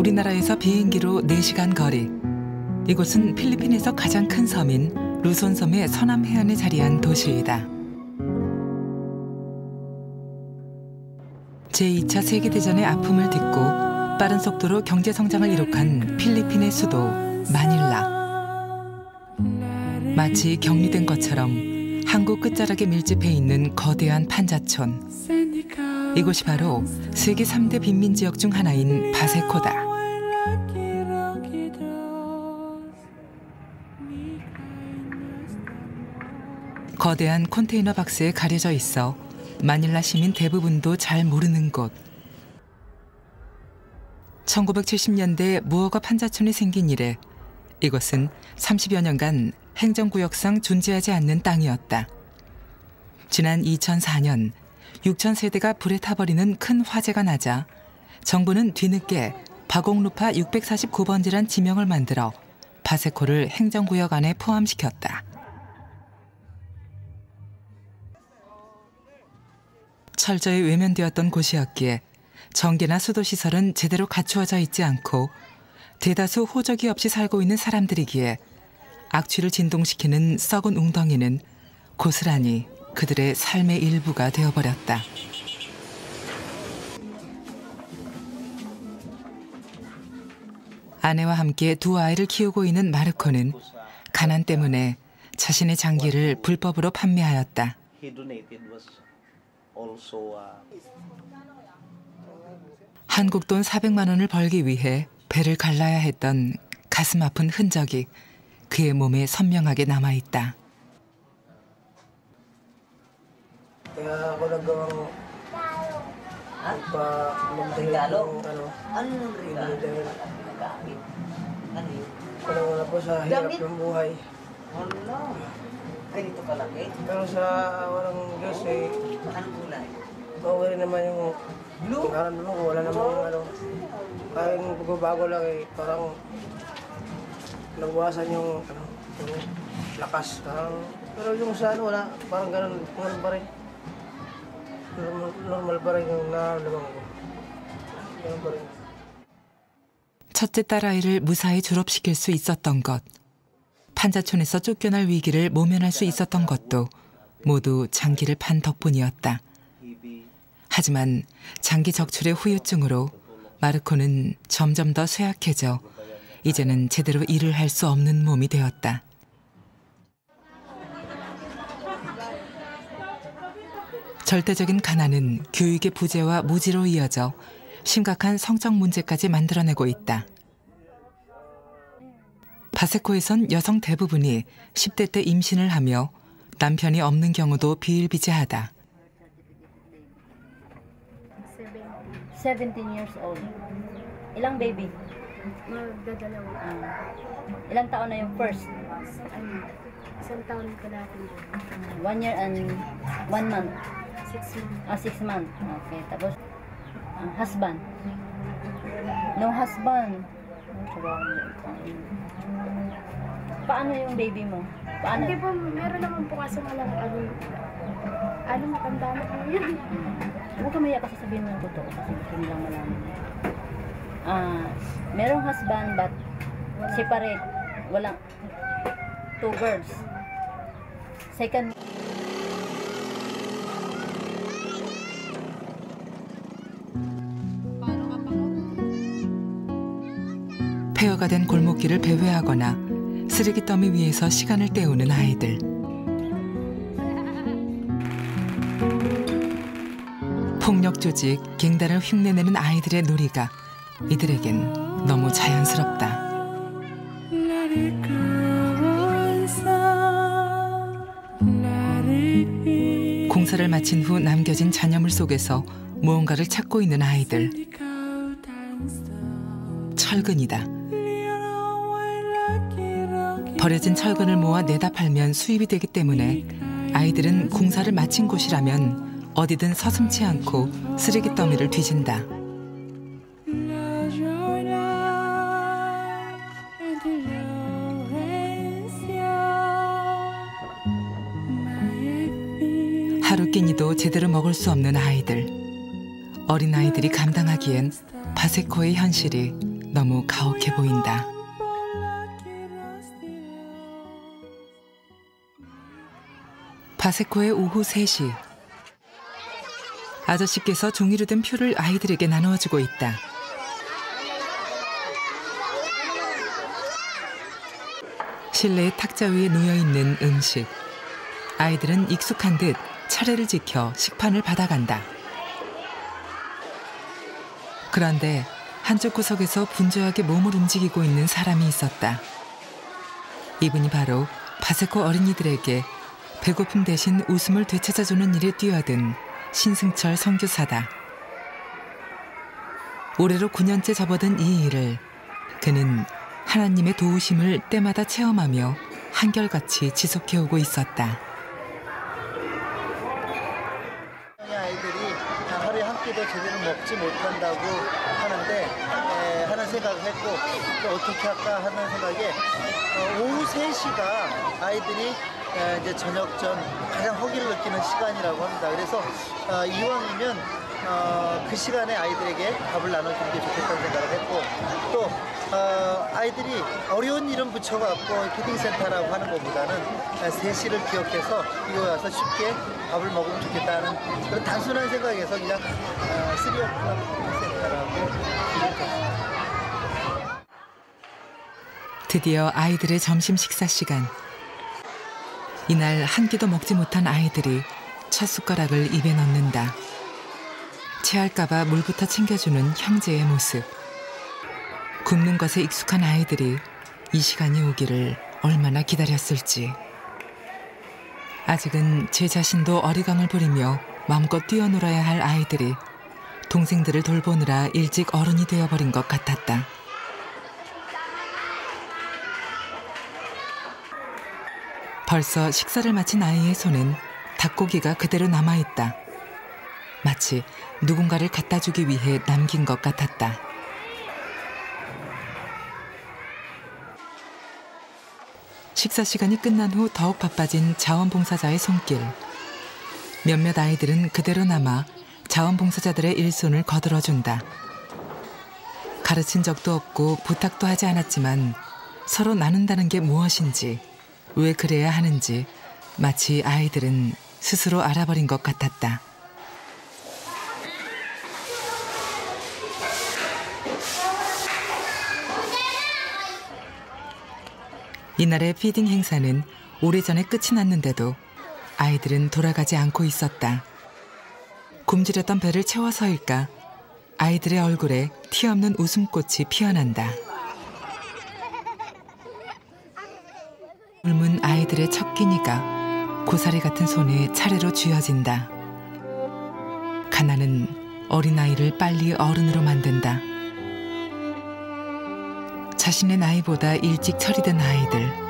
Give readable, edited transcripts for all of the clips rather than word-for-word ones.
우리나라에서 비행기로 4시간 거리. 이곳은 필리핀에서 가장 큰 섬인 루손섬의 서남 해안에 자리한 도시이다. 제2차 세계대전의 아픔을 딛고 빠른 속도로 경제성장을 이룩한 필리핀의 수도 마닐라. 마치 격리된 것처럼 한국 끝자락에 밀집해 있는 거대한 판자촌. 이곳이 바로 세계 3대 빈민지역 중 하나인 바세코다. 거대한 컨테이너 박스에 가려져 있어 마닐라 시민 대부분도 잘 모르는 곳. 1970년대 무허가 판자촌이 생긴 이래 이곳은 30여 년간 행정구역상 존재하지 않는 땅이었다. 지난 2004년 6천 세대가 불에 타버리는 큰 화재가 나자 정부는 뒤늦게 바공루파 649번지란 지명을 만들어 바세코를 행정구역 안에 포함시켰다. 철저히 외면되었던 곳이었기에 전기나 수도시설은 제대로 갖추어져 있지 않고 대다수 호적이 없이 살고 있는 사람들이기에 악취를 진동시키는 썩은 웅덩이는 고스란히 그들의 삶의 일부가 되어버렸다. 아내와 함께 두 아이를 키우고 있는 마르코는 가난 때문에 자신의 장기를 불법으로 판매하였다. 한국 돈 400만 원을 벌기 위해 배를 갈라야 했던 가슴 아픈 흔적이 그의 몸에 선명하게 남아있다. Kaya ako nagawang regalo? Ano regalo? Gamit. Ano yun? Wala po sa hirap ng buhay. Wala. Ganito kalaki? Pero sa walang Diyos Anong kulay? okay naman yung Blue? nararamdaman ko. Wala namang kaya yung pagbabago lang parang nabawasan yung lakas. Pero yung sa wala, parang ganun pa rin. Normal pa rin yung nararamdaman ko. Ganun pa rin. 첫째 딸아이를 무사히 졸업시킬 수 있었던 것, 판자촌에서 쫓겨날 위기를 모면할 수 있었던 것도 모두 장기를 판 덕분이었다. 하지만 장기 적출의 후유증으로 마르코는 점점 더 쇠약해져 이제는 제대로 일을 할 수 없는 몸이 되었다. 절대적인 가난은 교육의 부재와 무지로 이어져 심각한 성적 문제까지 만들어내고 있다. 바세코에선 여성 대부분이 10대 때 임신을 하며 남편이 없는 경우도 비일비재하다. 17 years old. Ilang baby? Magdadalawa. Ilang taon na yung first? Isang taon ko na. 1 year and 1 month? 6 months. 6 months. Okay. Tapos, husband? No husband. Paano yung baby mo? Paano? Hindi po, meron naman po kasi malang matanda na po yun. Huwag ka maya kasi sabihin mo yung totoo kasi gusto nilang malaman. Merong husband but separate. Walang 2 girls. Second. 폐허가 된 골목길을 배회하거나 쓰레기 더미 위에서 시간을 때우는 아이들. 폭력 조직, 갱단을 흉내내는 아이들의 놀이가 이들에겐 너무 자연스럽다. 공사를 마친 후 남겨진 잔여물 속에서 무언가를 찾고 있는 아이들. 철근이다. 버려진 철근을 모아 내다 팔면 수입이 되기 때문에 아이들은 공사를 마친 곳이라면 어디든 서슴지 않고 쓰레기 더미를 뒤진다. 하루 끼니도 제대로 먹을 수 없는 아이들. 어린 아이들이 감당하기엔 바세코의 현실이 너무 가혹해 보인다. 바세코의 오후 3시. 아저씨께서 종이로 된 표를 아이들에게 나누어주고 있다. 실내의 탁자 위에 놓여있는 음식. 아이들은 익숙한 듯 차례를 지켜 식판을 받아간다. 그런데 한쪽 구석에서 분주하게 몸을 움직이고 있는 사람이 있었다. 이분이 바로 바세코 어린이들에게 배고픔 대신 웃음을 되찾아주는 일에 뛰어든 신승철 선교사다. 올해로 9년째 접어든 이 일을 그는 하나님의 도우심을 때마다 체험하며 한결같이 지속해오고 있었다. 아이들이 하루에 한 끼도 제대로 먹지 못한다고 하는데 하는 생각을 했고 또 어떻게 할까 하는 생각에 오후 3시가 아이들이 이제 저녁 전 가장 허기를 느끼는 시간이라고 합니다. 그래서 이왕이면 그 시간에 아이들에게 밥을 나눠주는 게 좋겠다는 생각을 했고 또 아이들이 어려운 이름 붙여갖고 피딩센터라고 하는 것보다는 3시를 기억해서 이거 와서 쉽게 밥을 먹으면 좋겠다는 그런 단순한 생각에서 그냥 3o'clock 피딩센터라고 이름을 줬습니다. 드디어 아이들의 점심 식사 시간. 이날 한 끼도 먹지 못한 아이들이 첫 숟가락을 입에 넣는다. 체할까봐 물부터 챙겨주는 형제의 모습. 굶는 것에 익숙한 아이들이 이 시간이 오기를 얼마나 기다렸을지. 아직은 제 자신도 어리광을 부리며 마음껏 뛰어놀아야 할 아이들이 동생들을 돌보느라 일찍 어른이 되어버린 것 같았다. 벌써 식사를 마친 아이의 손엔 닭고기가 그대로 남아있다. 마치 누군가를 갖다 주기 위해 남긴 것 같았다. 식사 시간이 끝난 후 더욱 바빠진 자원봉사자의 손길. 몇몇 아이들은 그대로 남아 자원봉사자들의 일손을 거들어준다. 가르친 적도 없고 부탁도 하지 않았지만 서로 나눈다는 게 무엇인지, 왜 그래야 하는지 마치 아이들은 스스로 알아버린 것 같았다. 이날의 피딩 행사는 오래전에 끝이 났는데도 아이들은 돌아가지 않고 있었다. 굶주렸던 배를 채워서일까 아이들의 얼굴에 티 없는 웃음꽃이 피어난다. 굶은 아이들의 첫 끼니가 고사리 같은 손에 차례로 쥐어진다. 가난은 어린아이를 빨리 어른으로 만든다. 자신의 나이보다 일찍 처리된 아이들.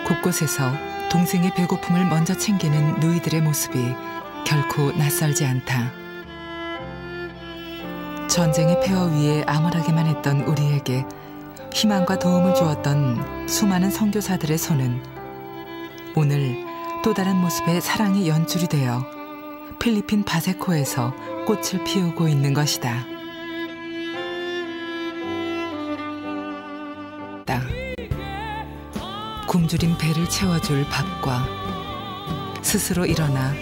곳곳에서 동생의 배고픔을 먼저 챙기는 누이들의 모습이 결코 낯설지 않다. 전쟁의 폐허 위에 암울하기만 했던 우리에게 희망과 도움을 주었던 수많은 선교사들의 손은 오늘 또 다른 모습의 사랑이 연출이 되어 필리핀 바세코에서 꽃을 피우고 있는 것이다. 굶주린 배를 채워줄 밥과 스스로 일어나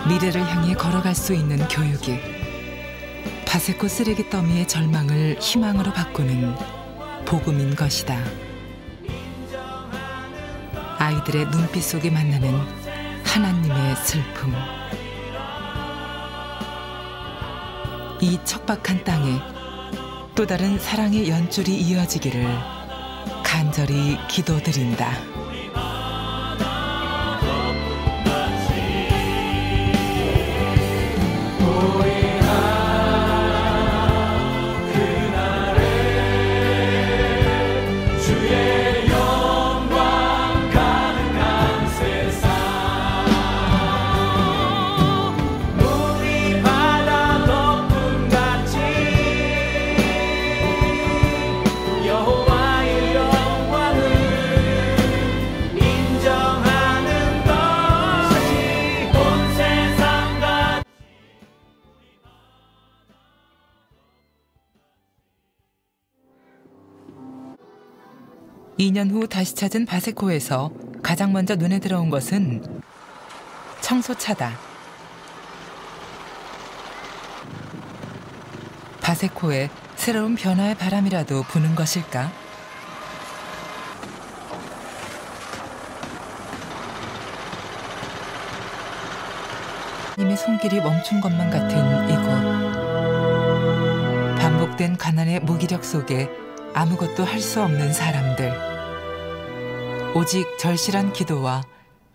미래를 향해 걸어갈 수 있는 교육이 바세코 쓰레기 더미의 절망을 희망으로 바꾸는 복음인 것이다. 아이들의 눈빛 속에 만나는 하나님의 슬픔. 이 척박한 땅에 또 다른 사랑의 연줄이 이어지기를 간절히 기도드린다. 2년 후 다시 찾은 바세코에서 가장 먼저 눈에 들어온 것은 청소차다. 바세코에 새로운 변화의 바람이라도 부는 것일까? 님의 손길이 멈춘 것만 같은 이곳. 반복된 가난의 무기력 속에 아무것도 할 수 없는 사람들. 오직 절실한 기도와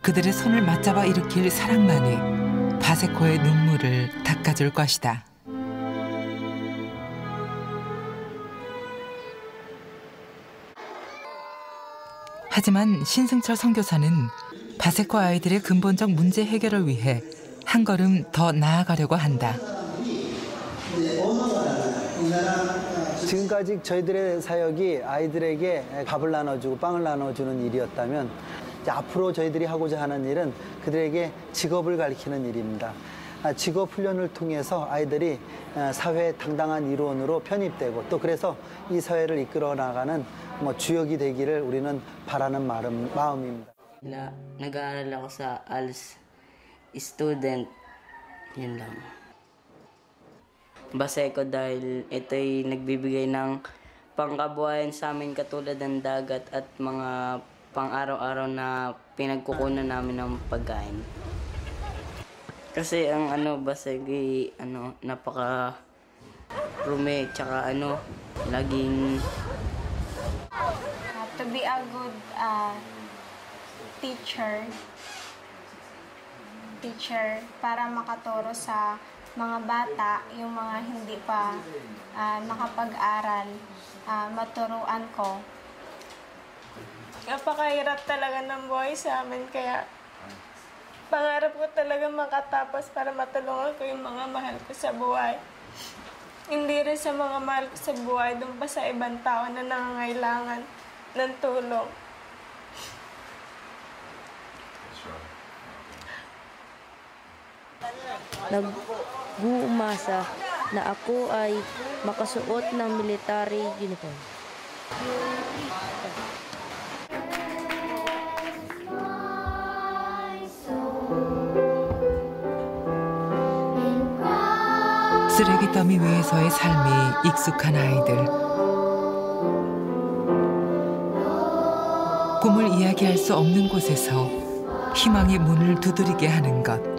그들의 손을 맞잡아 일으킬 사랑만이 바세코의 눈물을 닦아줄 것이다. 하지만 신승철 선교사는 바세코 아이들의 근본적 문제 해결을 위해 한 걸음 더 나아가려고 한다. 지금까지 저희들의 사역이 아이들에게 밥을 나눠주고 빵을 나눠주는 일이었다면 이제 앞으로 저희들이 하고자 하는 일은 그들에게 직업을 가르치는 일입니다. 직업 훈련을 통해서 아이들이 사회의 당당한 일원으로 편입되고 또 그래서 이 사회를 이끌어 나가는 주역이 되기를 우리는 바라는 마음입니다. Nag-aaral ako sa ALS student. Yun lang. Baseco dahil ito'y nagbibigay ng pangkabuhayan sa amin katulad ng dagat at mga pang-araw-araw na pinagkukunan namin ng pagkain. Kasi ang Baseco napaka rumi tsaka laging To be a good teacher para makaturo sa mga bata, yung mga hindi pa nakapag-aral, maturuan ko. Napakahirap talaga ng buhay sa amin, kaya pangarap ko talaga makatapos para matulungan ko yung mga mahal ko sa buhay. Hindi rin sa mga mahal ko sa buhay, doon pa sa ibang tao na nangangailangan ng tulong. Nag-uumasa na ako ay makasuot ng military uniform. 쓰레기 더미 위에서의 삶이 익숙한 아이들. 꿈을 이야기할 수 없는 곳에서 희망의 문을 두드리게 하는 것.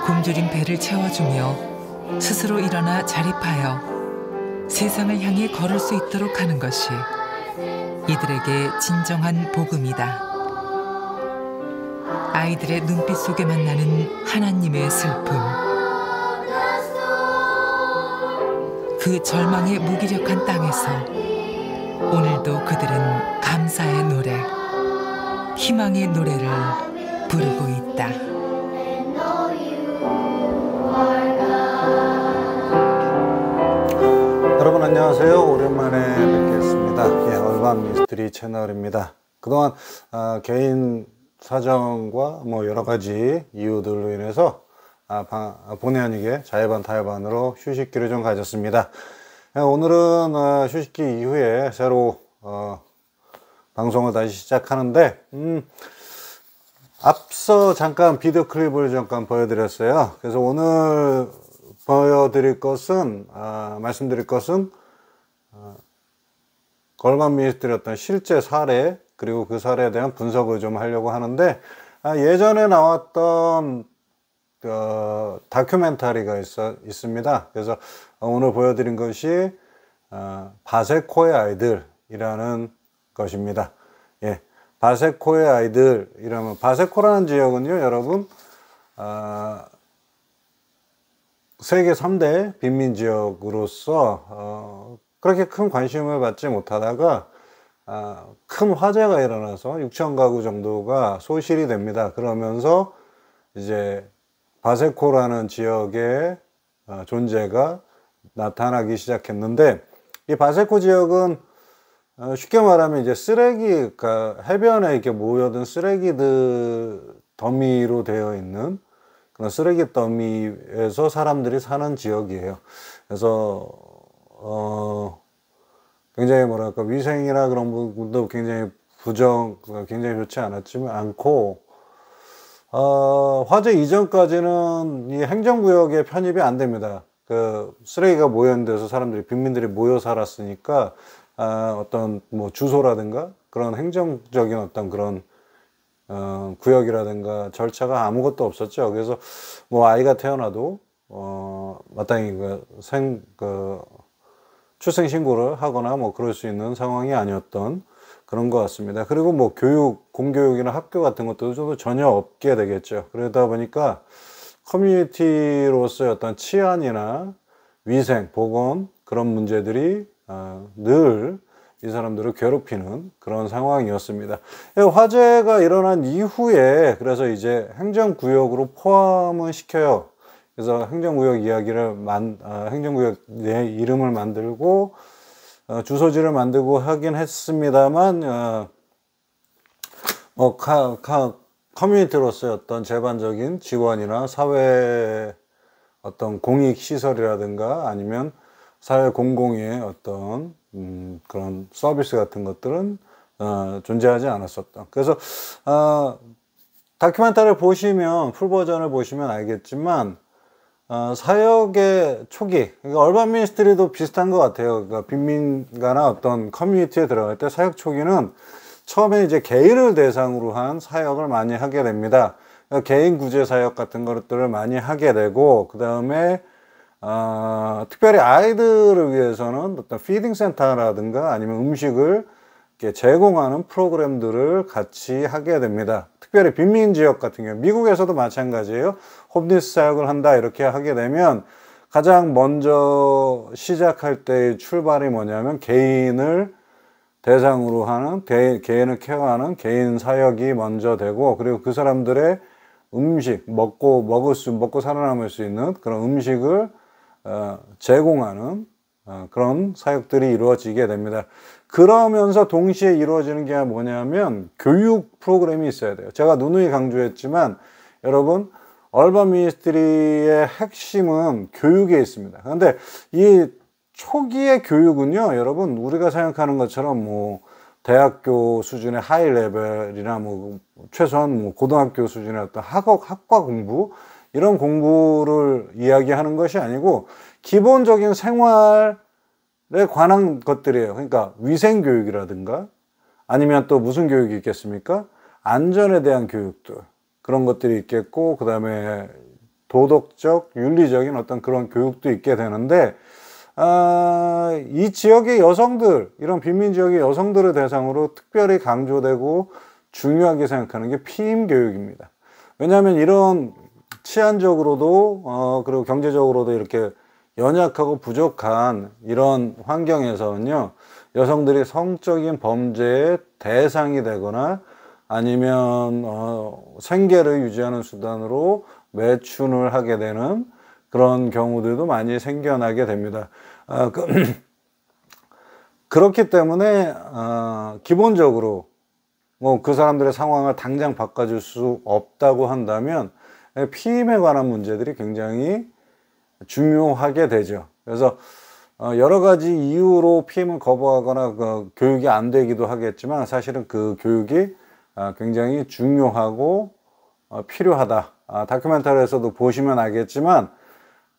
굶주린 배를 채워주며 스스로 일어나 자립하여 세상을 향해 걸을 수 있도록 하는 것이 이들에게 진정한 복음이다. 아이들의 눈빛 속에 만나는 하나님의 슬픔. 그 절망의 무기력한 땅에서 오늘도 그들은 감사의 노래, 희망의 노래를 부르고 있다. 여러분 안녕하세요. 오랜만에 뵙겠습니다. 얼반 미스트리 채널입니다. 그동안 개인 사정과 여러 가지 이유들로 인해서 본의 아니게 자해반 타해반으로 휴식기를 좀 가졌습니다. 오늘은 휴식기 이후에 새로 방송을 다시 시작하는데 앞서 잠깐 비디오 클립을 잠깐 보여드렸어요. 그래서 오늘 보여드릴 것은 말씀드릴 것은 걸반 미니스트리 어떤 실제 사례 그리고 그 사례에 대한 분석을 좀 하려고 하는데 예전에 나왔던 다큐멘터리가 있습니다. 그래서 오늘 보여드린 것이 바세코의 아이들이라는 것입니다. 바세코의 아이들 이러면 바세코라는 지역은요 여러분 세계 3대 빈민 지역으로서 그렇게 큰 관심을 받지 못하다가 큰 화재가 일어나서 6천 가구 정도가 소실이 됩니다. 그러면서 이제 바세코라는 지역의 존재가 나타나기 시작했는데 이 바세코 지역은 쉽게 말하면 이제 쓰레기, 그러니까 해변에 이렇게 모여든 쓰레기들 더미로 되어 있는 그런 쓰레기 더미에서 사람들이 사는 지역이에요. 그래서 굉장히 뭐랄까 위생이나 그런 부분도 굉장히 굉장히 좋지 않고 화재 이전까지는 이 행정구역에 편입이 안 됩니다. 그 쓰레기가 모여 있는 데서 빈민들이 모여 살았으니까 어떤 뭐 주소라든가 그런 행정적인 어떤 그런 구역이라든가 절차가 아무것도 없었죠. 그래서 뭐 아이가 태어나도 마땅히 출생 신고를 하거나 뭐 그럴 수 있는 상황이 아니었던 그런 것 같습니다. 그리고 뭐 공교육이나 학교 같은 것도 전혀 없게 되겠죠. 그러다 보니까 커뮤니티로서의 어떤 치안이나 위생, 보건 그런 문제들이 늘 이 사람들을 괴롭히는 그런 상황이었습니다. 화재가 일어난 이후에 그래서 이제 행정구역으로 포함을 시켜요. 그래서 행정구역 행정구역 내 이름을 만들고 주소지를 만들고 하긴 했습니다만 커뮤니티로서의 어떤 제반적인 지원이나 사회 어떤 공익시설이라든가 아니면 사회 공공의 어떤 그런 서비스 같은 것들은 존재하지 않았었다. 그래서 다큐멘터리를 보시면 풀 버전을 보시면 알겠지만 사역의 초기, 그러니까 얼반 미니스트리도 비슷한 것 같아요. 그러니까 빈민가나 어떤 커뮤니티에 들어갈 때 사역 초기는 처음에 이제 개인을 대상으로 한 사역을 많이 하게 됩니다. 그러니까 개인 구제 사역 같은 것들을 많이 하게 되고 그 다음에 특별히 아이들을 위해서는 어떤 피딩 센터라든가 아니면 음식을 이렇게 제공하는 프로그램들을 같이 하게 됩니다. 특별히 빈민 지역 같은 경우, 미국에서도 마찬가지예요. 홈리스 사역을 한다 이렇게 하게 되면 가장 먼저 시작할 때의 출발이 뭐냐면 개인을 대상으로 하는 개인을 케어하는 개인 사역이 먼저 되고, 그리고 그 사람들의 음식 먹고 살아남을 수 있는 그런 음식을 제공하는 그런 사역들이 이루어지게 됩니다. 그러면서 동시에 이루어지는 게 뭐냐면 교육 프로그램이 있어야 돼요. 제가 누누이 강조했지만 여러분, 얼반 미니스트리의 핵심은 교육에 있습니다. 그런데 이 초기의 교육은요, 여러분, 우리가 생각하는 것처럼 뭐 대학교 수준의 하이 레벨이나 뭐 최소한 뭐 고등학교 수준의 어떤 학과 공부, 이런 공부를 이야기하는 것이 아니고 기본적인 생활에 관한 것들이에요. 그러니까 위생교육이라든가 아니면 또 무슨 교육이 있겠습니까? 안전에 대한 교육들, 그런 것들이 있겠고, 그 다음에 도덕적, 윤리적인 어떤 그런 교육도 있게 되는데, 이 지역의 여성들, 이런 빈민 지역의 여성들을 대상으로 특별히 강조되고 중요하게 생각하는 게 피임 교육입니다. 왜냐하면 이런 치안적으로도 그리고 경제적으로도 이렇게 연약하고 부족한 이런 환경에서는요, 여성들이 성적인 범죄의 대상이 되거나 아니면 생계를 유지하는 수단으로 매춘을 하게 되는 그런 경우들도 많이 생겨나게 됩니다. 그렇기 때문에 기본적으로 뭐 그 사람들의 상황을 당장 바꿔줄 수 없다고 한다면 피임에 관한 문제들이 굉장히 중요하게 되죠. 그래서 여러 가지 이유로 피임을 거부하거나 교육이 안 되기도 하겠지만 사실은 그 교육이 굉장히 중요하고 필요하다. 다큐멘터리에서도 보시면 알겠지만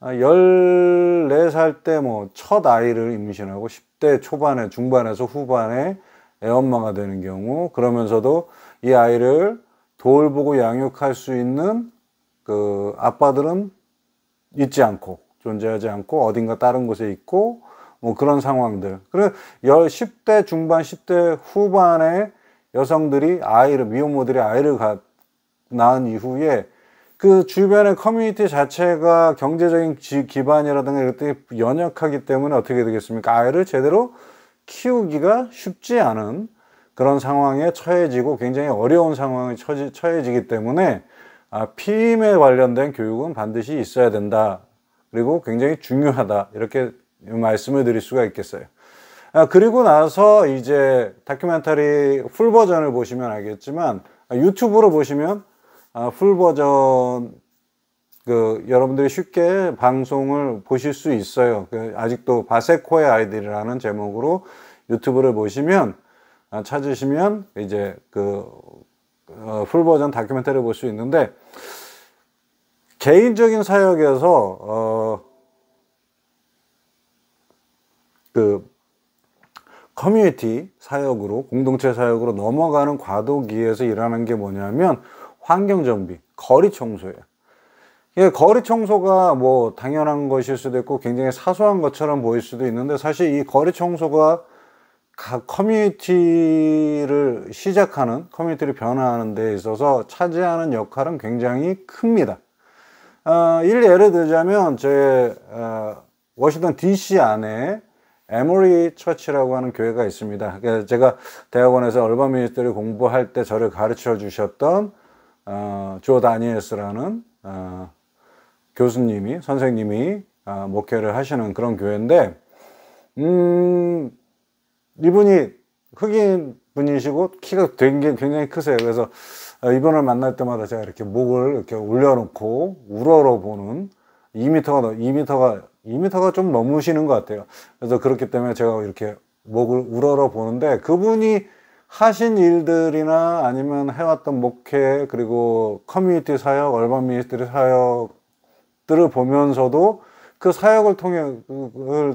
14살 때 뭐 첫 아이를 임신하고 10대 초반에 중반에서 후반에 애엄마가 되는 경우, 그러면서도 이 아이를 돌보고 양육할 수 있는 그 아빠들은 있지 않고, 존재하지 않고 어딘가 다른 곳에 있고 뭐 그런 상황들. 그리고 10대 중반 10대 후반에 여성들이 미혼모들이 아이를 낳은 이후에 그 주변의 커뮤니티 자체가 경제적인 기반이라든가 이런 것들이 연약하기 때문에 어떻게 되겠습니까? 아이를 제대로 키우기가 쉽지 않은 그런 상황에 처해지고 굉장히 어려운 상황에 처해지기 때문에 피임에 관련된 교육은 반드시 있어야 된다. 그리고 굉장히 중요하다. 이렇게 말씀을 드릴 수가 있겠어요. 그리고 나서 이제 다큐멘터리 풀 버전을 보시면 알겠지만, 유튜브로 보시면 풀 버전 여러분들이 쉽게 방송을 보실 수 있어요. 아직도 바세코의 아이들이라는 제목으로 유튜브를 보시면 찾으시면 이제 풀 버전 다큐멘터리를 볼 수 있는데, 개인적인 사역에서 커뮤니티 사역으로, 공동체 사역으로 넘어가는 과도기에서 일하는 게 뭐냐면 환경 정비, 거리 청소예요. 예, 거리 청소가 뭐 당연한 것일 수도 있고 굉장히 사소한 것처럼 보일 수도 있는데, 사실 이 거리 청소가 각 커뮤니티를 시작하는, 커뮤니티를 변화하는 데 있어서 차지하는 역할은 굉장히 큽니다. 예를 들자면 제 워싱턴 DC 안에 에머리 처치라고 하는 교회가 있습니다. 제가 대학원에서 얼반 미니스트리 공부할 때 저를 가르쳐 주셨던 조 다니엘스라는 교수님이, 선생님이 목회를 하시는 그런 교회인데, 이분이 흑인 분이시고 키가 굉장히 크세요. 그래서 이분을 만날 때마다 제가 이렇게 목을 이렇게 올려놓고 우러러보는, 2m가 좀 넘으시는 것 같아요. 그래서 그렇기 때문에 제가 이렇게 목을 우러러보는데, 그분이 하신 일들이나 아니면 해왔던 목회, 그리고 커뮤니티 사역, 얼반 미니스트리 사역들을 보면서도 그 사역을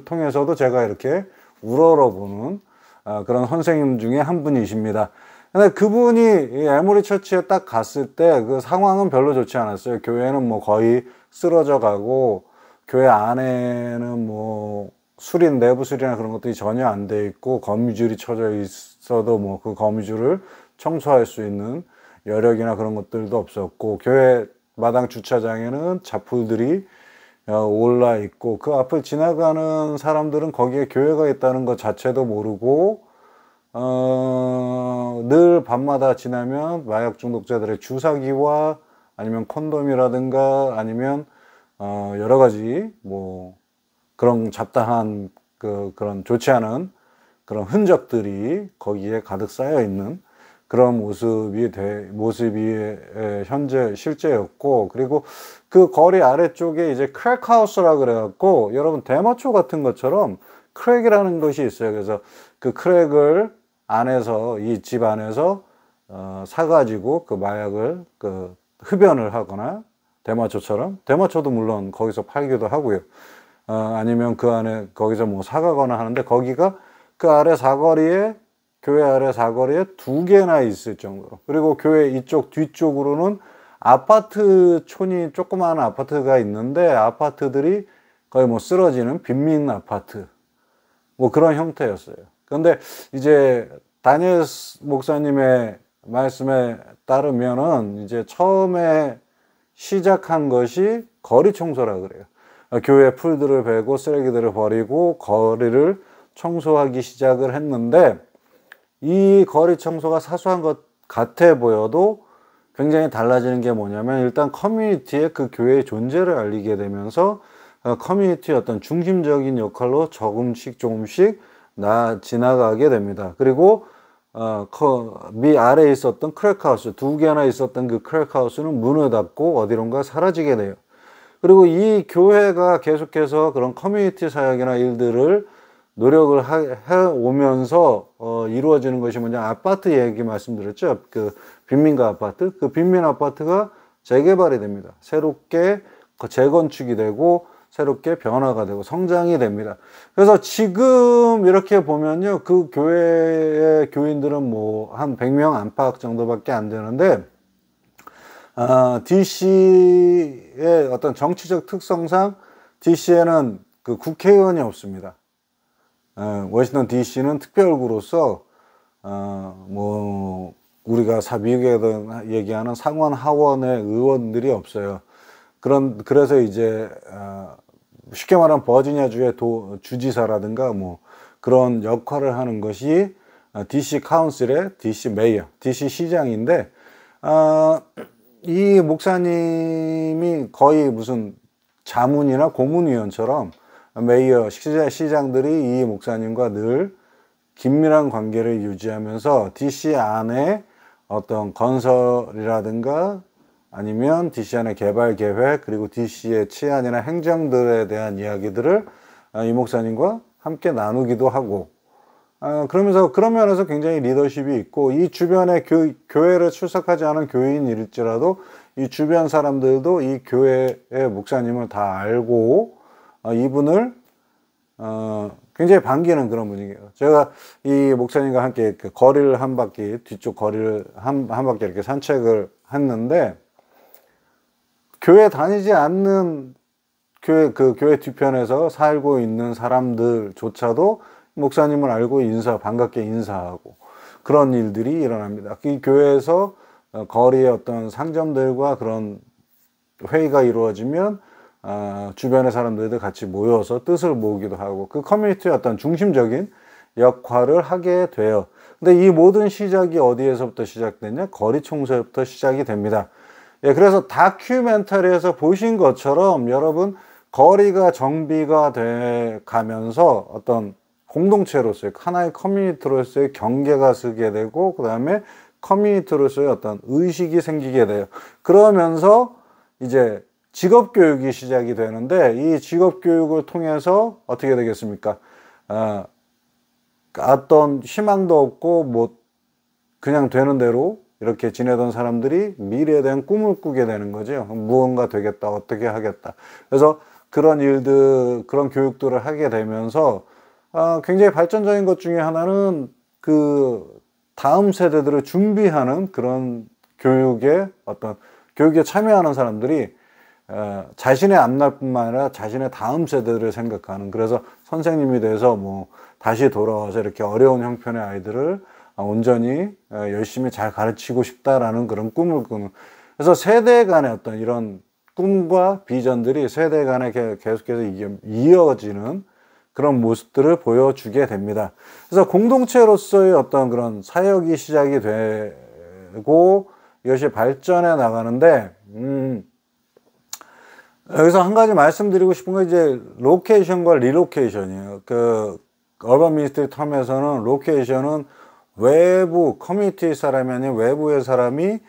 통해서도 제가 이렇게 우러러보는 그런 선생님 중에 한 분이십니다. 근데 그분이 에모리 처치에 딱 갔을 때 그 상황은 별로 좋지 않았어요. 교회는 뭐 거의 쓰러져 가고, 교회 안에는 뭐 내부 수리나 그런 것들이 전혀 안 돼 있고, 거미줄이 쳐져 있어도 뭐 그 거미줄을 청소할 수 있는 여력이나 그런 것들도 없었고, 교회 마당 주차장에는 잡풀들이 올라 있고, 그 앞을 지나가는 사람들은 거기에 교회가 있다는 것 자체도 모르고, 늘 밤마다 지나면 마약 중독자들의 주사기와 아니면 콘돔이라든가 아니면 여러 가지 뭐 그런 잡다한 그런 좋지 않은 그런 흔적들이 거기에 가득 쌓여 있는 그런 모습이 현재 실제였고, 그리고 그 거리 아래쪽에 이제 크랙하우스라 그래갖고, 여러분 대마초 같은 것처럼 크랙이라는 것이 있어요. 그래서 그 크랙을 안에서, 이 집 안에서 사가지고 그 마약을 흡연을 하거나, 대마초도 물론 거기서 팔기도 하고요. 아니면 그 안에 거기서 뭐 사가거나 하는데, 거기가 그 아래 사거리에, 교회 아래 사거리에 2개나 있을 정도로, 그리고 교회 이쪽 뒤쪽으로는 아파트촌이, 조그마한 아파트가 있는데, 아파트들이 거의 뭐 쓰러지는 빈민 아파트, 뭐 그런 형태였어요. 그런데 이제 다니엘 목사님의 말씀에 따르면은 이제 처음에 시작한 것이 거리 청소라 그래요. 교회 풀들을 베고 쓰레기들을 버리고 거리를 청소하기 시작을 했는데, 이 거리 청소가 사소한 것 같아 보여도 굉장히 달라지는 게 뭐냐면, 일단 커뮤니티에 그 교회의 존재를 알리게 되면서 커뮤니티의 어떤 중심적인 역할로 조금씩 지나가게 됩니다. 그리고 밑 아래에 있었던 크랙하우스, 2개나 있었던 그 크랙하우스는 문을 닫고 어디론가 사라지게 돼요. 그리고 이 교회가 계속해서 그런 커뮤니티 사역이나 일들을 노력을 해오면서 이루어지는 것이 뭐냐, 아파트 얘기 말씀드렸죠. 그 빈민가 아파트, 그 빈민 아파트가 재개발이 됩니다. 새롭게 재건축이 되고 새롭게 변화가 되고 성장이 됩니다. 그래서 지금 이렇게 보면요, 그 교회의 교인들은 뭐 한 100명 안팎 정도밖에 안 되는데, DC의 어떤 정치적 특성상 DC에는 그 국회의원이 없습니다. 워싱턴 DC는 특별구로서 뭐 우리가 미국에서 얘기하는 상원 하원의 의원들이 없어요. 그래서 이제 쉽게 말하면 버지니아주의 주지사라든가 뭐 그런 역할을 하는 것이 DC 카운슬의 DC 메이어, DC 시장인데, 이 목사님이 거의 무슨 자문이나 고문위원처럼 메이어, 시장들이 이 목사님과 늘 긴밀한 관계를 유지하면서 DC 안에 어떤 건설이라든가 아니면 DC 안의 개발 계획, 그리고 DC의 치안이나 행정들에 대한 이야기들을 이 목사님과 함께 나누기도 하고, 그러면서 그런 면에서 굉장히 리더십이 있고, 이 주변에 교회를 출석하지 않은 교인일지라도 이 주변 사람들도 이 교회의 목사님을 다 알고 이분을 굉장히 반기는 그런 분위기예요. 제가 이 목사님과 함께 그 거리를 한 바퀴, 뒤쪽 거리를 한 바퀴 이렇게 산책을 했는데, 교회 다니지 않는 교회 뒤편에서 살고 있는 사람들조차도 목사님을 알고 반갑게 인사하고 그런 일들이 일어납니다. 이 교회에서 거리의 어떤 상점들과 그런 회의가 이루어지면 주변의 사람들도 같이 모여서 뜻을 모으기도 하고 그 커뮤니티의 어떤 중심적인 역할을 하게 돼요. 근데 이 모든 시작이 어디에서부터 시작됐냐? 거리 청소부터 시작이 됩니다. 예, 그래서 다큐멘터리에서 보신 것처럼 여러분, 거리가 정비가 돼 가면서 어떤 공동체로서의 하나의 커뮤니티로서의 경계가 서게 되고, 그 다음에 커뮤니티로서의 어떤 의식이 생기게 돼요. 그러면서 이제 직업교육이 시작이 되는데, 이 직업교육을 통해서 어떻게 되겠습니까? 어떤 희망도 없고 뭐 그냥 되는 대로 이렇게 지내던 사람들이 미래에 대한 꿈을 꾸게 되는 거죠. 무언가 되겠다, 어떻게 하겠다. 그래서 그런 일들, 그런 교육들을 하게 되면서 굉장히 발전적인 것 중에 하나는 그 다음 세대들을 준비하는 그런 교육에 참여하는 사람들이 자신의 앞날뿐만 아니라 자신의 다음 세대들을 생각하는, 그래서 선생님이 돼서 뭐 다시 돌아와서 이렇게 어려운 형편의 아이들을 온전히 열심히 잘 가르치고 싶다라는 그런 꿈을 꾸는, 그래서 세대 간의 어떤 이런 꿈과 비전들이 세대 간에 계속해서 이어지는 그런 모습들을 보여주게 됩니다. 그래서 공동체로서의 어떤 그런 사역이 시작이 되고 이것이 발전해 나가는데, 여기서 한 가지 말씀드리고 싶은 건 이제 로케이션과 리로케이션이에요. 그 얼반 미니스트리 텀에서는 로케이션은 외부 커뮤니티 사람이 아닌 외부의 사람이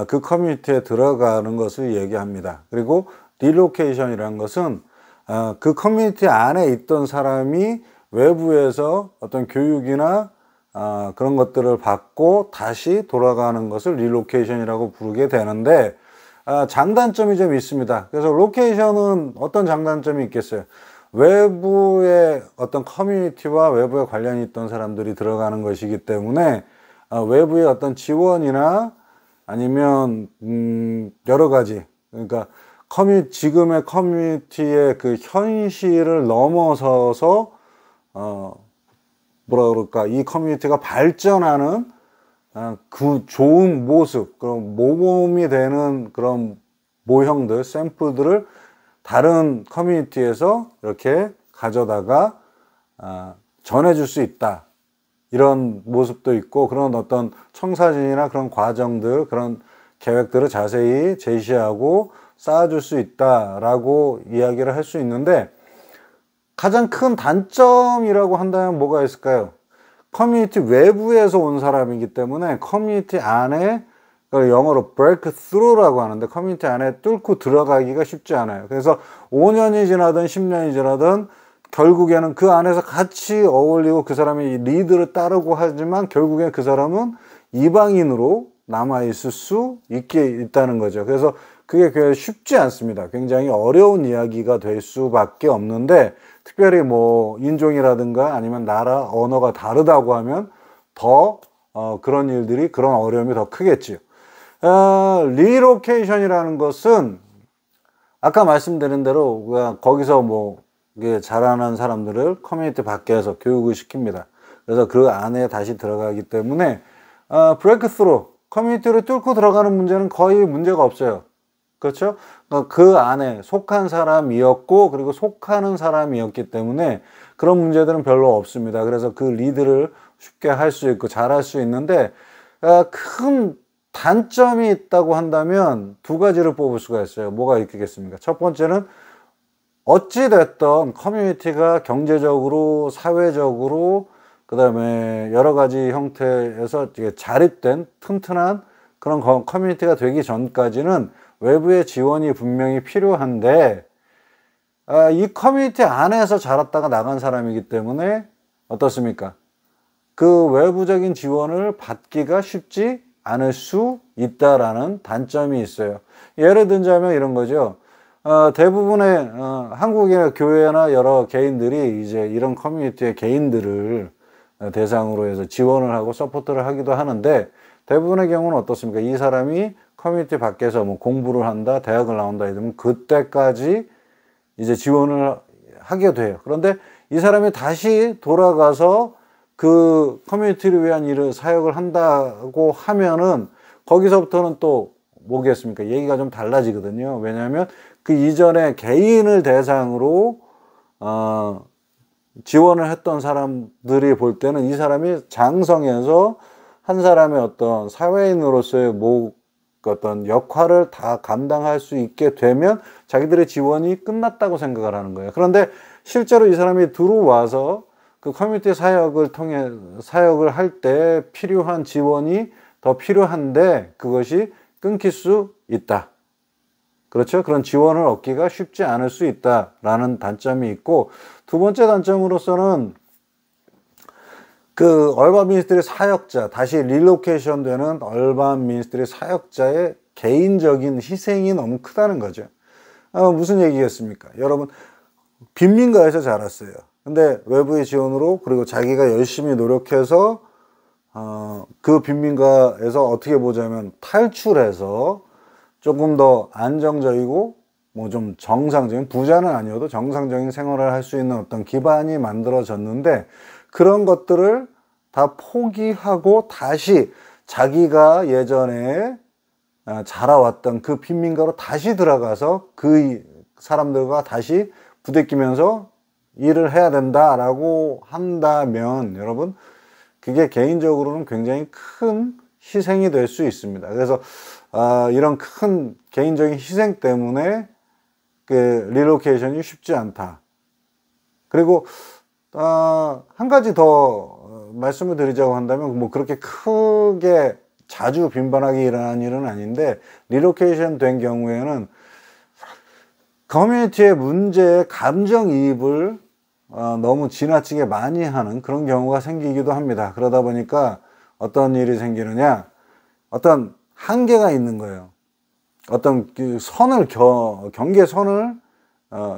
그 커뮤니티에 들어가는 것을 얘기합니다. 그리고 리로케이션이라는 것은 그 커뮤니티 안에 있던 사람이 외부에서 어떤 교육이나 그런 것들을 받고 다시 돌아가는 것을 리로케이션이라고 부르게 되는데, 장단점이 좀 있습니다. 그래서 로케이션은 어떤 장단점이 있겠어요? 외부의 어떤 커뮤니티와 외부에 관련이 있던 사람들이 들어가는 것이기 때문에 외부의 어떤 지원이나 아니면 여러 가지, 그러니까 지금의 커뮤니티의 그 현실을 넘어서서 뭐라 그럴까, 이 커뮤니티가 발전하는 그 좋은 모습, 그런 모범이 되는 그런 모형들, 샘플들을 다른 커뮤니티에서 이렇게 가져다가 전해줄 수 있다, 이런 모습도 있고, 그런 어떤 청사진이나 그런 과정들, 그런 계획들을 자세히 제시하고 쌓아줄 수 있다라고 이야기를 할 수 있는데, 가장 큰 단점이라고 한다면 뭐가 있을까요? 커뮤니티 외부에서 온 사람이기 때문에 커뮤니티 안에, 영어로 break through라고 하는데, 커뮤니티 안에 뚫고 들어가기가 쉽지 않아요. 그래서 5년이 지나든 10년이 지나든 결국에는 그 안에서 같이 어울리고 그 사람이 리드를 따르고 하지만 결국엔 그 사람은 이방인으로 남아있을 수 있다는 거죠. 그래서 그게 쉽지 않습니다. 굉장히 어려운 이야기가 될 수밖에 없는데, 특별히 뭐 인종이라든가 아니면 나라, 언어가 다르다고 하면 더 그런 일들이, 그런 어려움이 더 크겠지요. 리로케이션이라는 것은 아까 말씀드린 대로 거기서 뭐 자라난 사람들을 커뮤니티 밖에서 교육을 시킵니다. 그래서 그 안에 다시 들어가기 때문에 브레이크스루, 커뮤니티를 뚫고 들어가는 문제는 거의 문제가 없어요. 그렇죠? 그 안에 속한 사람이었고, 그리고 속하는 사람이었기 때문에 그런 문제들은 별로 없습니다. 그래서 그 리드를 쉽게 할 수 있고 잘할 수 있는데, 큰 단점이 있다고 한다면 두 가지를 뽑을 수가 있어요. 뭐가 있겠습니까? 첫 번째는 어찌됐던 커뮤니티가 경제적으로, 사회적으로, 그 다음에 여러 가지 형태에서 자립된 튼튼한 그런 커뮤니티가 되기 전까지는 외부의 지원이 분명히 필요한데, 이 커뮤니티 안에서 자랐다가 나간 사람이기 때문에 어떻습니까? 그 외부적인 지원을 받기가 쉽지 않을 수 있다라는 단점이 있어요. 예를 들자면 이런 거죠. 대부분의 한국의 교회나 여러 개인들이 이제 이런 커뮤니티의 개인들을 대상으로 해서 지원을 하고 서포트를 하기도 하는데, 대부분의 경우는 어떻습니까? 이 사람이 커뮤니티 밖에서 뭐 공부를 한다, 대학을 나온다 이러면 그때까지 이제 지원을 하게 돼요. 그런데 이 사람이 다시 돌아가서 그 커뮤니티를 위한 일을 사역을 한다고 하면은 거기서부터는 또 뭐겠습니까? 얘기가 좀 달라지거든요. 왜냐하면 그 이전에 개인을 대상으로 지원을 했던 사람들이 볼 때는 이 사람이 장성해서 한 사람의 어떤 사회인으로서의 어떤 역할을 다 감당할 수 있게 되면 자기들의 지원이 끝났다고 생각을 하는 거예요. 그런데 실제로 이 사람이 들어와서 그 커뮤니티 사역을 통해 사역을 할 때 필요한 지원이 더 필요한데 그것이 끊길 수 있다. 그렇죠? 그런 지원을 얻기가 쉽지 않을 수 있다라는 단점이 있고, 두 번째 단점으로서는 그 얼반 미니스트리 사역자, 다시 릴로케이션 되는 얼반 미니스트리 사역자의 개인적인 희생이 너무 크다는 거죠. 무슨 얘기겠습니까? 여러분, 빈민가에서 자랐어요. 근데 외부의 지원으로, 그리고 자기가 열심히 노력해서 그 빈민가에서 어떻게 보자면 탈출해서 조금 더 안정적이고 뭐 좀 정상적인, 부자는 아니어도 정상적인 생활을 할 수 있는 어떤 기반이 만들어졌는데, 그런 것들을 다 포기하고 다시 자기가 예전에 자라왔던 그 빈민가로 다시 들어가서 그 사람들과 다시 부대끼면서 일을 해야 된다라고 한다면 여러분, 그게 개인적으로는 굉장히 큰 희생이 될 수 있습니다. 그래서 이런 큰 개인적인 희생 때문에 그 릴로케이션이 쉽지 않다. 그리고 한 가지 더 말씀을 드리자고 한다면, 뭐 그렇게 크게 자주 빈번하게 일어나는 일은 아닌데, 릴로케이션 된 경우에는 커뮤니티의 문제에 감정이입을 너무 지나치게 많이 하는 그런 경우가 생기기도 합니다. 그러다 보니까 어떤 일이 생기느냐, 어떤 한계가 있는 거예요. 어떤 그 경계선을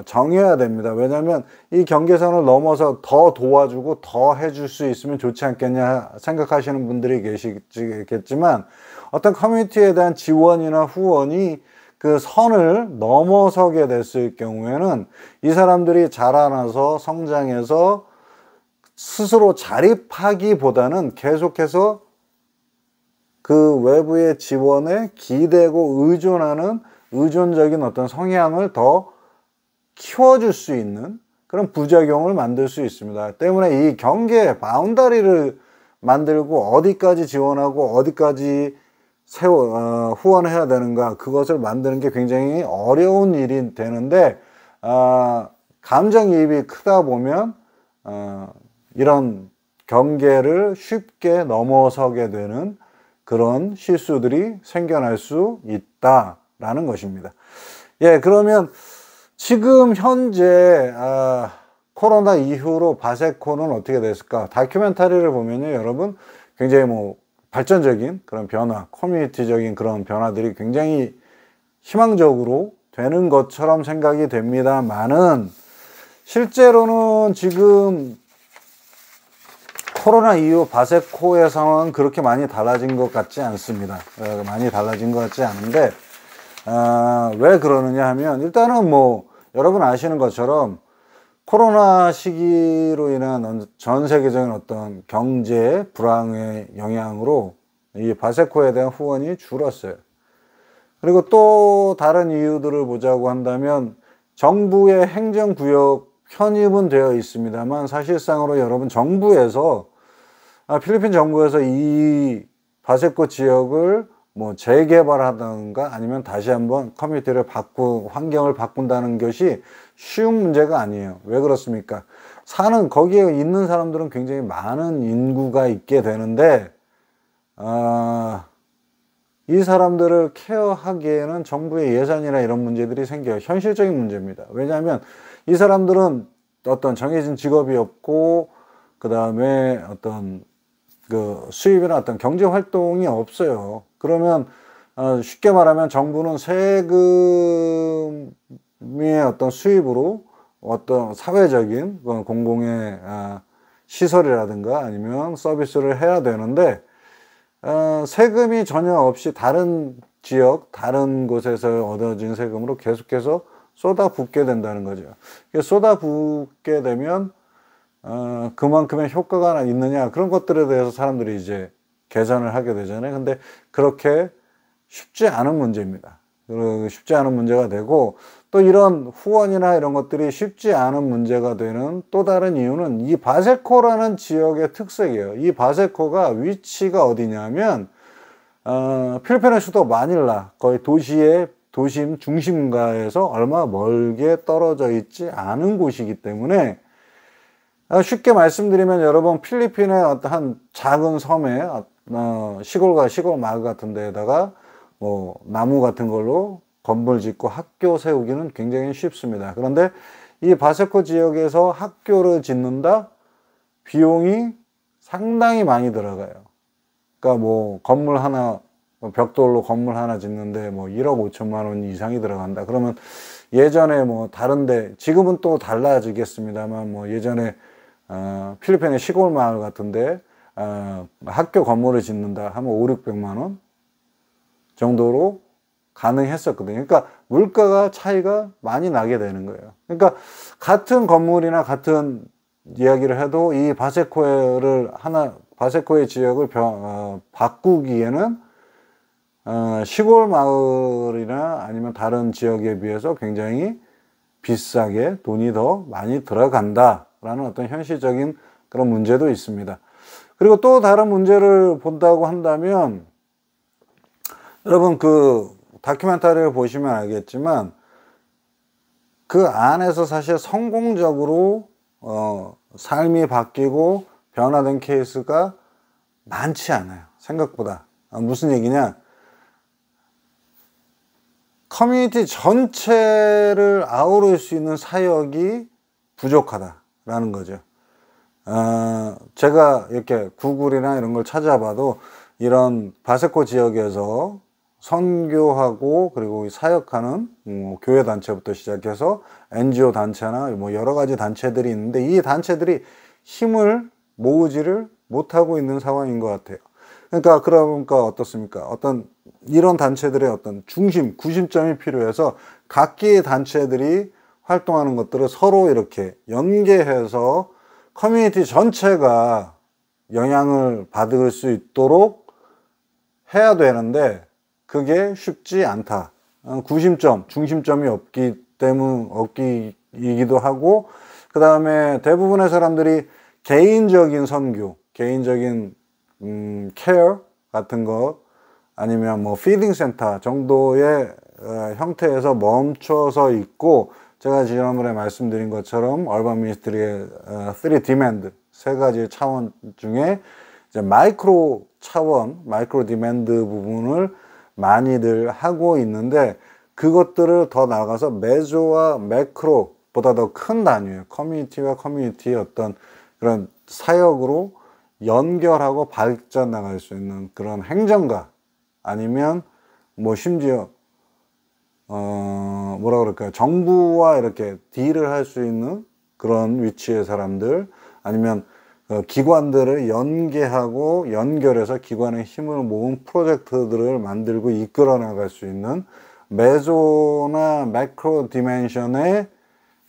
정해야 됩니다. 왜냐하면 이 경계선을 넘어서 더 도와주고 더 해줄 수 있으면 좋지 않겠냐 생각하시는 분들이 계시겠지만, 어떤 커뮤니티에 대한 지원이나 후원이 그 선을 넘어서게 됐을 경우에는 이 사람들이 자라나서 성장해서 스스로 자립하기보다는 계속해서 그 외부의 지원에 기대고 의존하는 의존적인 어떤 성향을 더 키워줄 수 있는 그런 부작용을 만들 수 있습니다. 때문에 이 경계, 바운다리를 만들고 어디까지 지원하고 어디까지 후원해야 되는가, 그것을 만드는 게 굉장히 어려운 일이 되는데, 감정이입이 크다 보면 이런 경계를 쉽게 넘어서게 되는 그런 실수들이 생겨날 수 있다라는 것입니다. 예, 그러면 지금 현재 코로나 이후로 바세코는 어떻게 됐을까? 다큐멘터리를 보면요, 여러분, 굉장히 뭐 발전적인 그런 변화, 커뮤니티적인 그런 변화들이 굉장히 희망적으로 되는 것처럼 생각이 됩니다만은, 실제로는 지금 코로나 이후 바세코의 상황은 그렇게 많이 달라진 것 같지 않습니다. 많이 달라진 것 같지 않은데, 왜 그러느냐 하면, 일단은 뭐 여러분 아시는 것처럼 코로나 시기로 인한 전 세계적인 어떤 경제 불황의 영향으로 이 바세코에 대한 후원이 줄었어요. 그리고 또 다른 이유들을 보자고 한다면, 정부의 행정구역 편입은 되어 있습니다만, 사실상으로 여러분 정부에서 필리핀 정부에서 이 바세코 지역을 뭐 재개발하던가 아니면 다시 한번 커뮤니티를 환경을 바꾼다는 것이 쉬운 문제가 아니에요. 왜 그렇습니까? 거기에 있는 사람들은 굉장히 많은 인구가 있게 되는데, 이 사람들을 케어하기에는 정부의 예산이나 이런 문제들이 생겨요. 현실적인 문제입니다. 왜냐하면 이 사람들은 어떤 정해진 직업이 없고, 그 다음에 어떤 그 수입이나 어떤 경제 활동이 없어요. 그러면 쉽게 말하면 정부는 세금의 어떤 수입으로 어떤 사회적인 공공의 시설이라든가 아니면 서비스를 해야 되는데 세금이 전혀 없이 다른 지역, 다른 곳에서 얻어진 세금으로 계속해서 쏟아붓게 된다는 거죠. 쏟아붓게 되면 그만큼의 효과가 있느냐 그런 것들에 대해서 사람들이 이제 계산을 하게 되잖아요. 근데 그렇게 쉽지 않은 문제입니다. 쉽지 않은 문제가 되고 또 이런 후원이나 이런 것들이 쉽지 않은 문제가 되는 또 다른 이유는 이 바세코라는 지역의 특색이에요. 이 바세코가 위치가 어디냐면 필리핀의 수도 마닐라 거의 도심 중심가에서 얼마 멀게 떨어져 있지 않은 곳이기 때문에 쉽게 말씀드리면 여러분 필리핀의 어떤 한 작은 섬에 시골과 시골 마을 같은 데에다가 뭐 나무 같은 걸로 건물 짓고 학교 세우기는 굉장히 쉽습니다. 그런데 이 바세코 지역에서 학교를 짓는다? 비용이 상당히 많이 들어가요. 그러니까 뭐 건물 하나 벽돌로 건물 하나 짓는데 뭐 1억 5천만 원 이상이 들어간다. 그러면 예전에 뭐 다른데 지금은 또 달라지겠습니다만 뭐 예전에 필리핀의 시골 마을 같은데 학교 건물을 짓는다 하면 5, 600만 원 정도로 가능했었거든요. 그러니까 물가가 차이가 많이 나게 되는 거예요. 그러니까 같은 건물이나 같은 이야기를 해도 이 바세코의 지역을 바꾸기에는 시골 마을이나 아니면 다른 지역에 비해서 굉장히 비싸게 돈이 더 많이 들어간다라는 어떤 현실적인 그런 문제도 있습니다. 그리고 또 다른 문제를 본다고 한다면 여러분 그 다큐멘터리를 보시면 알겠지만 그 안에서 사실 성공적으로 삶이 바뀌고 변화된 케이스가 많지 않아요. 생각보다. 무슨 얘기냐? 커뮤니티 전체를 아우를 수 있는 사역이 부족하다라는 거죠. 제가 이렇게 구글이나 이런 걸 찾아봐도 이런 바세코 지역에서 선교하고 그리고 사역하는 교회 단체부터 시작해서 NGO 단체나 뭐 여러 가지 단체들이 있는데 이 단체들이 힘을 모으지를 못하고 있는 상황인 것 같아요. 그러니까 어떻습니까? 어떤 이런 단체들의 어떤 구심점이 필요해서 각기의 단체들이 활동하는 것들을 서로 이렇게 연계해서 커뮤니티 전체가 영향을 받을 수 있도록 해야 되는데 그게 쉽지 않다. 중심점이 없기이기도 하고, 그 다음에 대부분의 사람들이 개인적인 선교, 개인적인 케어 같은 것, 아니면 뭐 피딩 센터 정도의 형태에서 멈춰서 있고, 제가 지난번에 말씀드린 것처럼 얼반 미니스트리의 3 디맨드, 세 가지 차원 중에 이제 마이크로 디맨드 부분을 많이들 하고 있는데, 그것들을 더 나아가서 메조와 매크로보다 더 큰 단위예요. 커뮤니티와 커뮤니티의 어떤 그런 사역으로 연결하고 발전 나갈 수 있는 그런 행정가, 아니면 뭐 심지어 정부와 이렇게 딜을 할 수 있는 그런 위치의 사람들, 아니면 기관들을 연계하고 연결해서 기관의 힘을 모은 프로젝트들을 만들고 이끌어 나갈 수 있는 메조나 매크로 디멘션의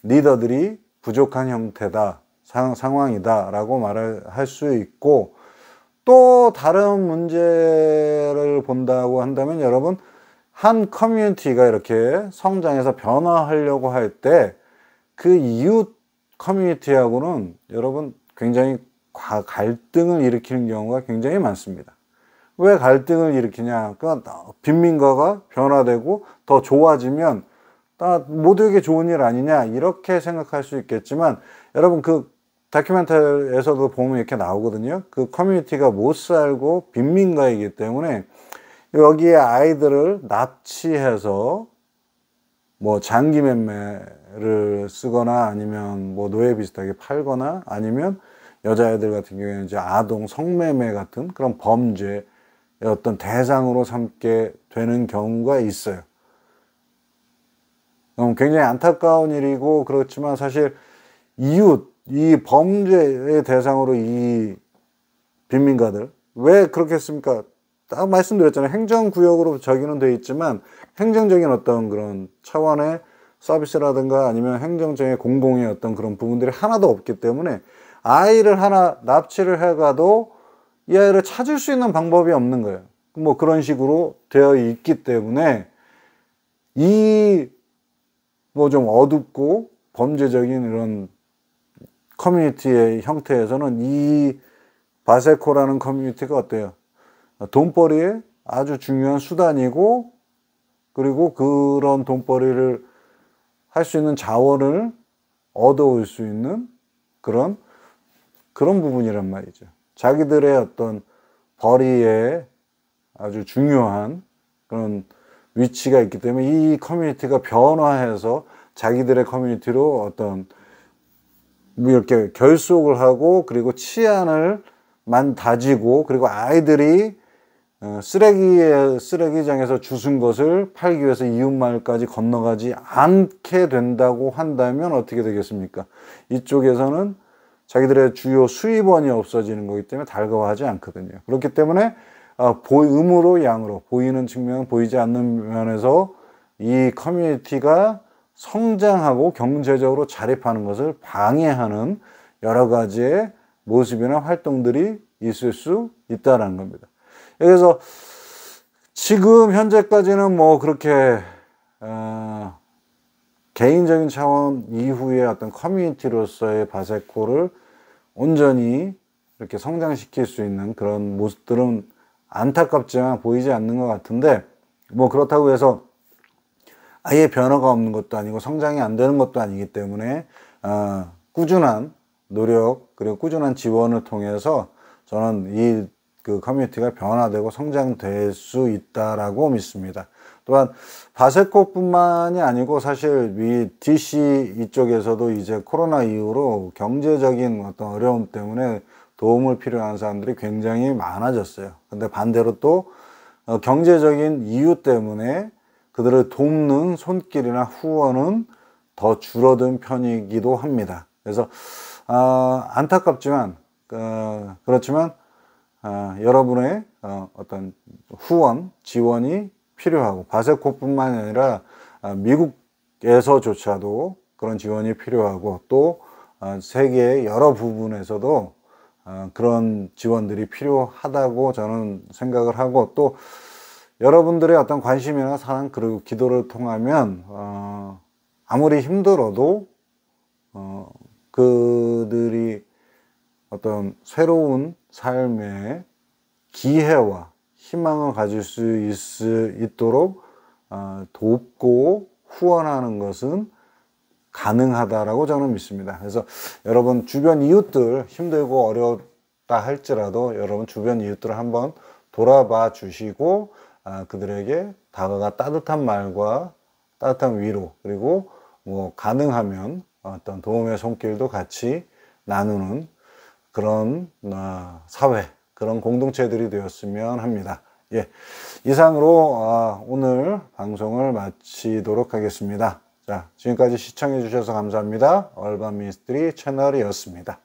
리더들이 부족한 형태다, 상황이다 라고 말을 할 수 있고, 또 다른 문제를 본다고 한다면 여러분, 한 커뮤니티가 이렇게 성장해서 변화하려고 할 때 그 이웃 커뮤니티하고는 여러분 굉장히 갈등을 일으키는 경우가 굉장히 많습니다. 왜 갈등을 일으키냐? 그러니까 빈민가가 변화되고 더 좋아지면 모두에게 좋은 일 아니냐, 이렇게 생각할 수 있겠지만, 여러분 그 다큐멘터리에서도 보면 이렇게 나오거든요. 그 커뮤니티가 못 살고 빈민가이기 때문에 여기에 아이들을 납치해서 뭐 장기 매매를 쓰거나 아니면 뭐 노예 비슷하게 팔거나 아니면 여자애들 같은 경우에는 이제 아동 성매매 같은 그런 범죄의 어떤 대상으로 삼게 되는 경우가 있어요. 굉장히 안타까운 일이고 그렇지만 사실 이웃, 이 범죄의 대상으로 이 빈민가들 왜 그렇게 했습니까? 딱 말씀드렸잖아요. 행정구역으로 저기는 돼 있지만 행정적인 어떤 그런 차원의 서비스라든가 아니면 행정적인 공공의 어떤 그런 부분들이 하나도 없기 때문에 아이를 하나 납치를 해가도 이 아이를 찾을 수 있는 방법이 없는 거예요. 뭐 그런 식으로 되어 있기 때문에 이 뭐 좀 어둡고 범죄적인 이런 커뮤니티의 형태에서는 이 바세코라는 커뮤니티가 어때요? 돈벌이의 아주 중요한 수단이고 그리고 그런 돈벌이를 할 수 있는 자원을 얻어올 수 있는 그런 부분이란 말이죠. 자기들의 어떤 벌이에 아주 중요한 그런 위치가 있기 때문에 이 커뮤니티가 변화해서 자기들의 커뮤니티로 어떤 이렇게 결속을 하고 그리고 치안을만 다지고 그리고 아이들이 쓰레기장에서 주운 것을 팔기 위해서 이웃마을까지 건너가지 않게 된다고 한다면 어떻게 되겠습니까? 이쪽에서는 자기들의 주요 수입원이 없어지는 거기 때문에 달가워하지 않거든요. 그렇기 때문에 음으로 양으로 보이는 측면, 보이지 않는 면에서 이 커뮤니티가 성장하고 경제적으로 자립하는 것을 방해하는 여러 가지의 모습이나 활동들이 있을 수 있다는 겁니다. 그래서 지금 현재까지는 뭐 그렇게 개인적인 차원 이후의 어떤 커뮤니티로서의 바세코를 온전히 이렇게 성장시킬 수 있는 그런 모습들은 안타깝지만 보이지 않는 것 같은데 뭐 그렇다고 해서 아예 변화가 없는 것도 아니고 성장이 안 되는 것도 아니기 때문에 꾸준한 노력 그리고 꾸준한 지원을 통해서 저는 이 그 커뮤니티가 변화되고 성장될 수 있다라고 믿습니다. 또한 바세코뿐만이 아니고 사실 이 DC 이쪽에서도 이제 코로나 이후로 경제적인 어떤 어려움 때문에 도움을 필요한 사람들이 굉장히 많아졌어요. 근데 반대로 또 경제적인 이유 때문에 그들을 돕는 손길이나 후원은 더 줄어든 편이기도 합니다. 그래서 안타깝지만 그렇지만 여러분의 어떤 후원, 지원이 필요하고 바세코뿐만 아니라 미국에서조차도 그런 지원이 필요하고 또 세계의 여러 부분에서도 그런 지원들이 필요하다고 저는 생각을 하고 또 여러분들의 어떤 관심이나 사랑 그리고 기도를 통하면 아무리 힘들어도 그들이 어떤 새로운 삶의 기회와 희망을 가질 수 있도록 돕고 후원하는 것은 가능하다라고 저는 믿습니다. 그래서 여러분 주변 이웃들 힘들고 어렵다 할지라도 여러분 주변 이웃들을 한번 돌아봐 주시고 그들에게 다가가 따뜻한 말과 따뜻한 위로 그리고 뭐 가능하면 어떤 도움의 손길도 같이 나누는 그런 사회 그런 공동체들이 되었으면 합니다. 예, 이상으로 오늘 방송을 마치도록 하겠습니다. 자, 지금까지 시청해 주셔서 감사합니다. 얼반 미니스트리 채널이었습니다.